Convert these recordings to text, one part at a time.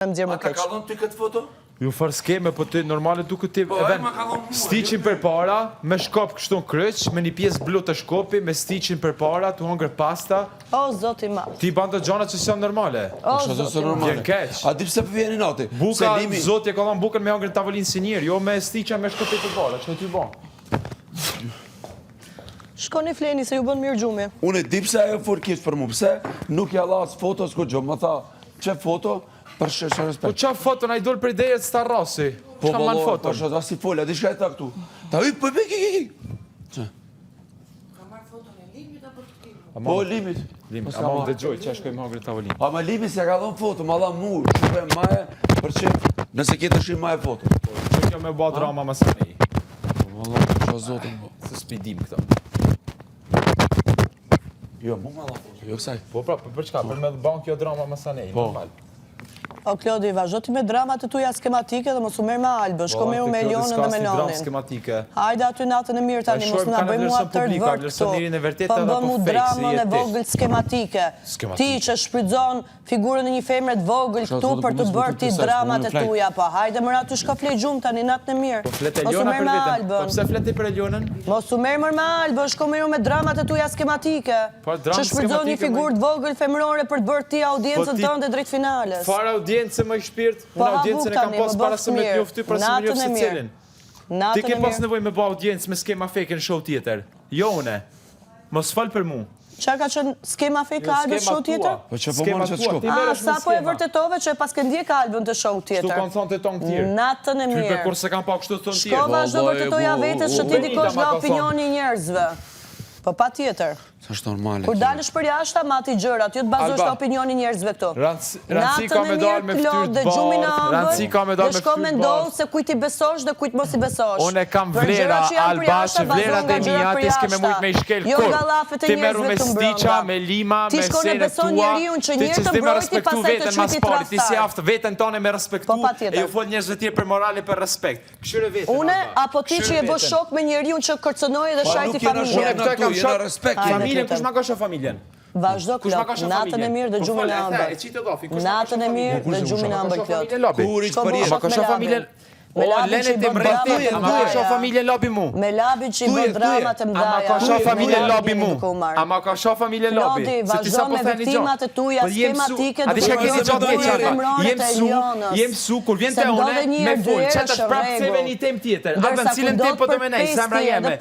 Ata kallon ty këtë foto? Ju farë skeme, po ty normale duke ti stiqin për para, me shkop kështu në kryq, me një pjesë blu të shkopi, me stiqin për para, të hongër pasta. O, zoti ma. Ti bando gjona që s'janë normale. O, zoti ma. Vjen keq. A di pse për vjeni nati? Buka, zoti e kallon bukën me hongër në tavolinë si njerë, jo me stiqa me shkopi për para, që ty bon. Shkoni fleni se ju bën mirë gjumi. Unë e di pse ajo furkisht për mu, pse nuk ja las fotos kur gjo, më tha, që foto? Për shështë respekt. Po qa foto na i dole për idejet s'ta rasi? Po Qa man foto? Po shështë asi folja, di shka e ta këtu. Ta i për ki. Që? Ka marrë foton e limit apo të tim? Po limit. Limit, ama më dëgjoj, që shkoj më hongër tavolinë. A ma limit se ka dhon foto, ma dha mu, shqipë e maje, për që nëse kjetë shqipë maje foto. Që kjo me ba drama më së nej. Po Allah, që zotën, po. Se s'pidim këta. Jo, mu ma dha foto, jo kësaj. Po pra, për çka? Për me ban kjo drama më së nej, normal. O, Klodi, vazhdo ti me dramat të tuja skematike dhe mos u merë me Albën, shko me u me Elionën dhe me Lonin. Hajde aty natën e mirë tani, mos nga bëjmë mua tërë vërë këtu. Po bëm mu dramën e vogël skematike. Ti që shprydzon figurën e një femre të vogël këtu për të bërë ti dramat e tuja, po hajde mëra të shko flej gjumë tani natën e mirë. Mos u merë me Albën. Po pse fleti për Elionën? Mos u merë me Albën, shko me me dramat e tuja skematike. Që shprydzon një figurë të vogël femrore për të bërë ti audiencën tënde drejt finales. Audiencë më i shpirt, në audiencën e kam pas para se me t'jofty, para se me njoftë se cilin. Ti ke pas nevoj me ba audiencë me skema fake në show tjetër. Jo une, mos fal për mu. Qa ka qënë skema fake Albën show tjetër? Po që po mërë që të shko. A, sa po e vërtetove që pas këndje ka Albën të show tjetër? Shtu kanë thonë të tonë tjerë. Natën e mirë. Ty për kur se kanë pa kështu të thonë tjerë. Shko vazhdo vërtetoja vetës që ti dikosh nga opinioni njerëzve. Po pa tjetër. Është normale. Kur dalësh për jashta, ma ti gjërat, ju të bazosh të opinioni njerëzve këtu. Rëndësi ka me dalë me ftyrë të barë, rëndësi ka me dalë me ftyrë të barë. Dhe shko me ndohë se kujt i besosh dhe kujt mos i besosh. Unë e kam vlera, Alba, që vlerat e mija, ti s'ke me mujt me i shkel kur. Ti meru me stiqa, me lima, me sene tua, ti që s'di me respektu vetën mas pari, ti si aftë vetën tonë me respektu, e ju fol njerëzve tjerë për morale për respekt. Këshyre vetën, Une, apo ti që je bë shok me njeriun që kërcënoj dhe shajti familjen. Familjen, kush ma ka shoh familjen? Vazhdo, Klot, natën e mirë dhe gjumin e ambër. Natën e mirë dhe gjumin e ambër, Klot. Kur i që përje? Ma ka shoh familjen? O, Lene ti mrejti, ama ka shoh familjen lobi mu. Me labi që i bë dramat e mdaja. Ama ka shoh familjen lobi mu. Ama ka shoh familjen lobi. Klodi, vazhdo me viktimat e tuja skematike duke jem su, kur vjen të une, me full, që të shprap seve një tem tjetër. Alban, cilën tem po të me nej, zemra jeme.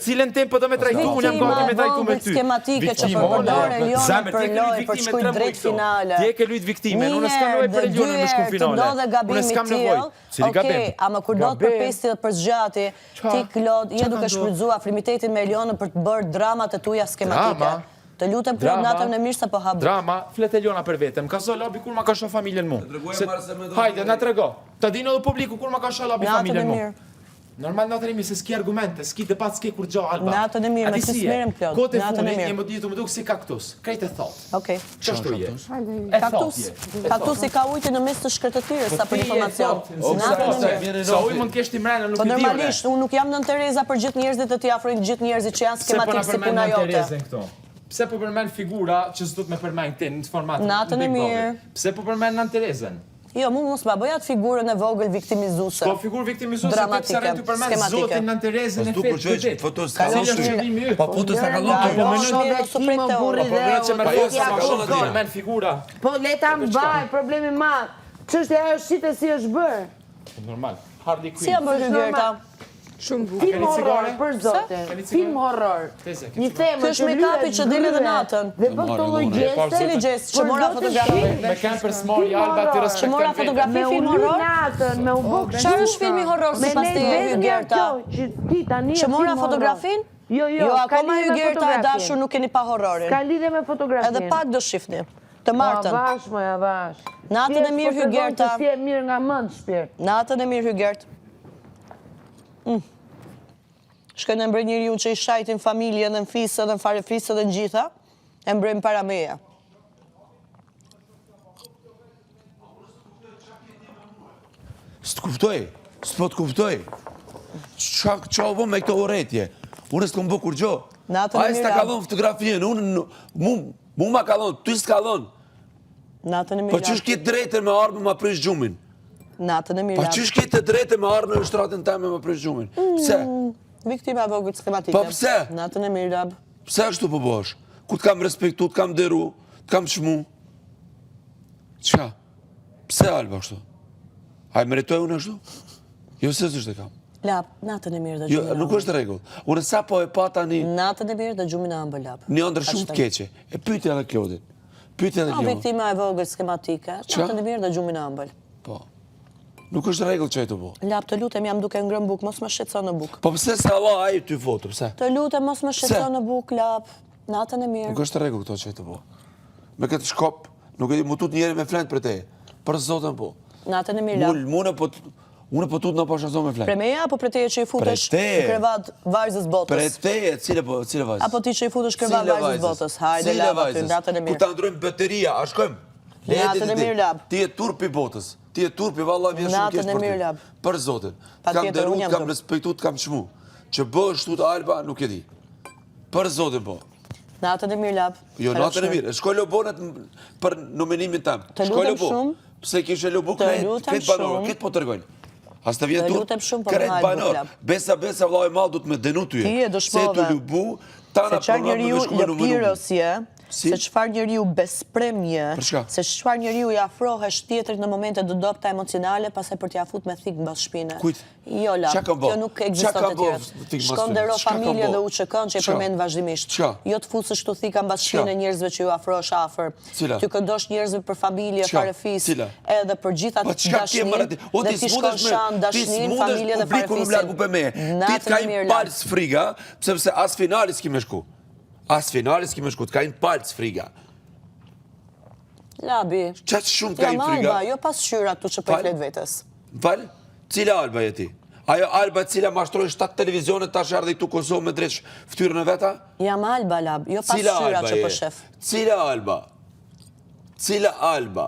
Cilën tem po të me trajtu, unë jam gati me trajtu me ty. Skematike që përdore Elionën për loj, për shkuj drejt finale. Ti e ke lujt viktime, unë s'kam nevoj për Elionën me shku finale. Unë s'kam nevoj. Okej, ama kur do të përpesti dhe përzgjati, ti Klod, je duke shfrytzuar afrimitetin me Elionën për të bërë dramat e tuja skematike. Të lutem Klod, natën e mirë sa po hap. Drama, flet Eliona për vetëm. Ka zonë lobi kur ma ka shoh familjen mu. Hajde, na trego. Ta dinë edhe publiku kur ma ka shoh lobi familjen mu. Normal natën e mirë, se s'ki argumente, s'ki debat, s'ki kur gjo, Alba. Natën e mirë, me të smirëm, Klod. Kote funit, një më ditu më duk si kaktus. Krejt e thot. Okej. Qështu je? Kaktus i ka ujtë në mes të shkretëtyrës, sa për informacion. Natën e mirë. Sa ujë mund t'kesh ti mrena, nuk Po i dione. normalisht, unë nuk jam nën Tereza për gjithë njerëzit e ti afrojnë gjithë njerëzit që janë skematik si puna jote. Pse po përmen figura që s'du të me përmen ti në formatin? Natën e mirë. Pse po përmen Nën Terezen? Jo, mu mos ma bëjat figurën e vogël viktimizuse. Po figurë viktimizuse, të pëse rejtë të përmen zotin Nën Terezen e fetë këtë. Fotos ka lonë. Pa fotos ka lonë. Po leta mbaj, problemi madh. Çështja është shite si është bërë. Normal. Harley Quinn. Si jam bërë Gerta? Film horror, për zotin. Film horror. Një Kjo është make-upi që dile dhe natën. Dhe bë këto lloj gjeste. Cili gjest? Që mora fotografi? Me kanë për smori Alba të Që mora respektën fotografi film horror? Natën, me u bë. Çfarë është filmi horror si pas te Gerta? Që mora fotografin? Jo, akoma Gerta e dashur nuk keni pa horrorin. Ka lidhje me fotografin. Edhe pak do shifni. Të martën. Avash, moj, avash. Natën e mirë Gerta. Si e mirë nga mend shpirt. Natën e mirë Gert. Shkën e mbrë njëri unë që i shajtin familje dhe në fisë dhe në fare fisë dhe në gjitha, e mbrëm para meja. S'të kuptoj, s'po të kuptoj. Qa u bo me këto oretje? Unë s'kom bo kur gjo. A e s'ta kalon fotografien, unë mu ma kalon, ty s'kalon. Natën e Po mirë. qysh ke drejtën me armë ma prish gjumin? Natën e mirë. Po qysh ke të drejtën me armë në shtratën teme ma prish gjumin? Pse? Viktima vogël skematike. Po pse? Natën e mirë. Pse ashtu po bësh? Ku t'kam respektu, t'kam deru, t'kam shmu? Qa? Pse Alba ashtu? A e meritoj unë ashtu? Jo se s'është e kam. Lap, natën e mirë dhe Jo, gjumin nuk është rregull. Unë sa po e pa tani Natën e mirë dhe gjumin e ëmbël lap. një ëndër shumë të keqe. E pyeti edhe Klodin. Pyeti edhe Klodin. Viktima e vogël skematike. Natën e mirë dhe gjumin e ëmbël. Po. Nuk është rregull çaj të bëj. Lap, të lutem jam duke ngrënë bukë, mos më shqetëso në bukë. Po pse se Allah ai ty foto, pse? Të lutem mos më shqetëso në bukë, lap. Natën e mirë. Nuk është rregull këto çaj të bëj. Me këtë shkop, nuk e di mu tut njëri me flent për te. Për zotën po. Natën e mirë, lap. Unë po tut në po shazon me flent. Premeja apo për teje që i futesh Preteje. krevat vajzës botës? Për te, cile vajzë? Apo ti që i futesh krevat vajzës botës? Hajde, lap, aty, natën e Ku mirë. ta ndrojmë bateria, a shkojmë? Natën e mirë, lap. Ti je turpi botës. Ti je turpi, valla vjen shumë keq Natën e për mirë, ty. lap. Për zotin. Kam Patjetër, deru, unë jam kam turp. respektu, kam çmu. Që bësh shtu të Alba, nuk e di. Për zotin po. Natën e mirë, lap. Jo, natën e mirë. Shkoj lobonet për nominimin tëm. Të Shkoj lutem lobo. shumë. Pse kishe lobo Të lutem këtë banor, shumë. këtë po tregojnë. As të vjen Të turp. lutem shumë, po kret më hajt banor. buklap. Besa vllai mall do të më denu ty. Ti e dëshmove. Se të lubu, tana Se çfarë program njeriu me shkuar në numër. lëpiros je, Si? se çfarë njeriu bespremje, Për çka? se çfarë njeriu i afrohesh tjetrit në momente të dobta emocionale, pastaj për t'ia fut me thik mbas shpinën. Kujt? Jo, lap. Çka ka bë? Kjo nuk Çka ekziston ka të bë tjerë. thik mbas Shkon shpinën? dero Çka ka familje bë? dhe uçkën që e Çka? përmend vazhdimisht. Çka? Jo të futesh kështu thika mbas Çka? shpinën njerëzve që ju afrohesh afër. Cila? Ty këndosh njerëzve për familje, Çka? farefis, Cila? edhe për gjitha Po çka ke marrë ti? O dhe ti ti shkon smundesh shan me dashnin, familjen dhe publikun më largu për me. Ti Natën të ka e mirë, një lap. palc friga, sepse as finali s'ki me shku. As finali s'ki me shku, të ka një palc friga. Labi. Qa që shumë të ka Jam një friga? Alba, jo pas shyra tu që për Fal? flet vetës. Val? Cila Alba je ti? Ajo Alba cila mashtroi 7 televizionet tash ardhi këtu Kosovë me drejt fytyrën e veta? Jam Alba, lab, jo pas Cila shyra Alba që je? për shef. Cila Alba? Cila Alba?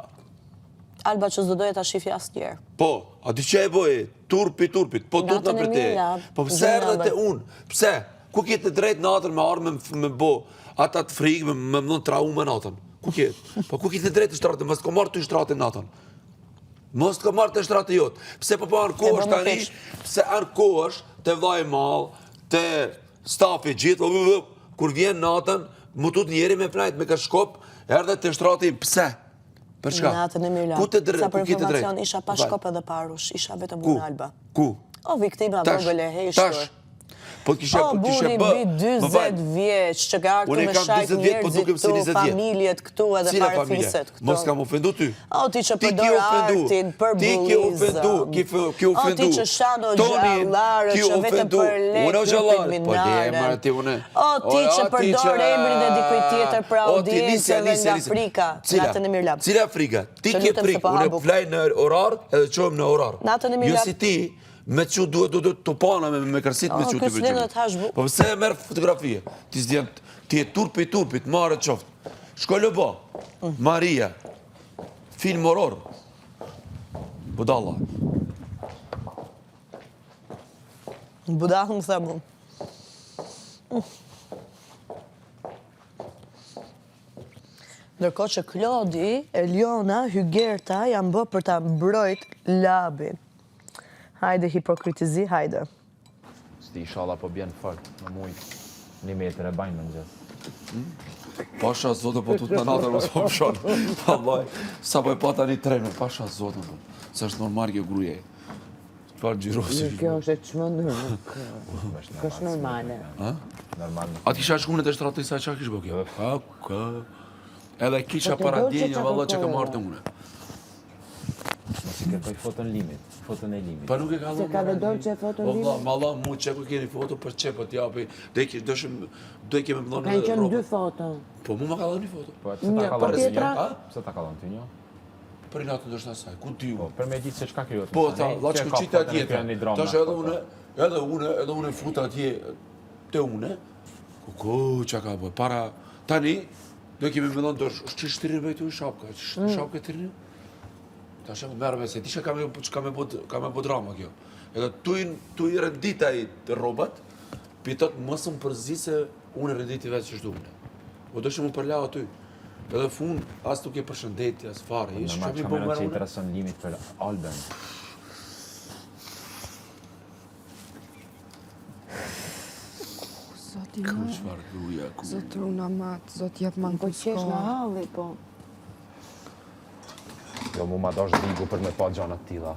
Alba që s'do doje ta shifja asnjëherë. Po, a di që e bëje? Turpit, po tut në Natën e për te. mirë, lab. Po pse Zënë erdhe Alba. te unë? Pse? Ku ke të drejt natën me armë me bo? Ata të frikë me mëndon traumë natën. Ku ke? Po ku ke të drejt të shtratën? Mos të ko marrë të shtratën natën. Mos të ko marrë të shtratën jotë. Pse po ankohesh E bë më tani? keq. Pse ankohesh te vllai mall, te stafi gjithë, kur vjen natën, mu tut njeri me plajt, me ka shkop, erdhe të shtratën, pse? Për shka? Natën e mirë, lab. Ku të drejt? Sa për Ku ke të drejt? informacion isha pa Vaj. shkop edhe parush, isha vetëm Ku? unë Alba. Ku? O viktima vogël e heshtur. Po të kishe O po t'ishe buri bë. mbi 40 vjeç që ka ardhur Unë me kam shajt 40 vjet, po njerëzit dukem si këtu, 20 vjet. familjet këtu edhe Cila familje? parefiset këtu. Mos kam ofendu ty. O ti që Ti ke përdor ofendu. artin për Ti ke ofendu, ke ofendu. O ti që shano Tonin, gjallare ke që vetëm ofendu. për lek Unë o hypin gjallare. Po minare. le marrë ti unë. O ti që përdor emrin e dikujt tjetër për O, ti, audiencë nisja, nga nisja. Afrika. Cila? Natën e mirë, lab. Cila Afrika? Ti Të ke lutem se frikë, po unë habu. flaj në orar edhe qohem në orar. Natën e mirë, Jo lab. si ti, me që duhet të pana me kërsit me që kjo të s'lenë të hash bu- Po pëse e merë fotografie? Ti e turpi, të marë qoftë. Shko lëbo, Maria, film horror. Budalla. Budahën më thamu. Ndërkohë që Klodi, Eliona, Hygerta janë bë për ta mbrojt labin. Hajde hipokritizi, hajde. Sti inshallah po bjen fort në mujt 1 metër e bajnë në gjës. Pasha zotë po tut në natër mos po mshon. Vallai, sa po e pa tani trenën, pasha zotën. Se është normal kjo gruaje. Çfarë xhirosi? Kjo është e çmendur, nuk është normale. Normal. A ti kisha shkuar në të shtratë sa çka kish bë kjo? Ka. Edhe kisha Po të para do që djenja qa valla që ka kërkoj, marrë të unë. Mos i kërkoj foton limit, foton e limit. Pa nuk e ka dhënë. Se ka dhe dorë që e foton Valla, limit? malla mu çe ku keni foto për çe po t'japi. Do i kemi Ka mëdhon. në qenë 2 foto. Po mu ma ka dhënë një foto. Po pse ta Një, kallon po ti? tjetra? Ha? Pse ta kallon ti një? Për i natë ndoshta asaj. Ku ti Po ju? për me ditë se çka krijohet. Po ta, laç kuçita atje. Tash edhe unë fut atje te unë. Ku çka ka bë? Para tani do kemi mëdhon do shtirin vetë shapka. Shapka të rinë. Tash më merr vetë se ti ka me bë drama kjo. Edhe tu i rendit ai të rrobat. Pitot mos më përzi se unë renditi vetë ç'është unë. Po do shumë përla aty. Edhe fund, as tuk e përshëndetje, as fare. Normal kamerat që intereson limit për Alben. Zot runa mat, zot jep man Po qesh në halli, po. Jo, mu ma dosh digu për me pa gjanat tila.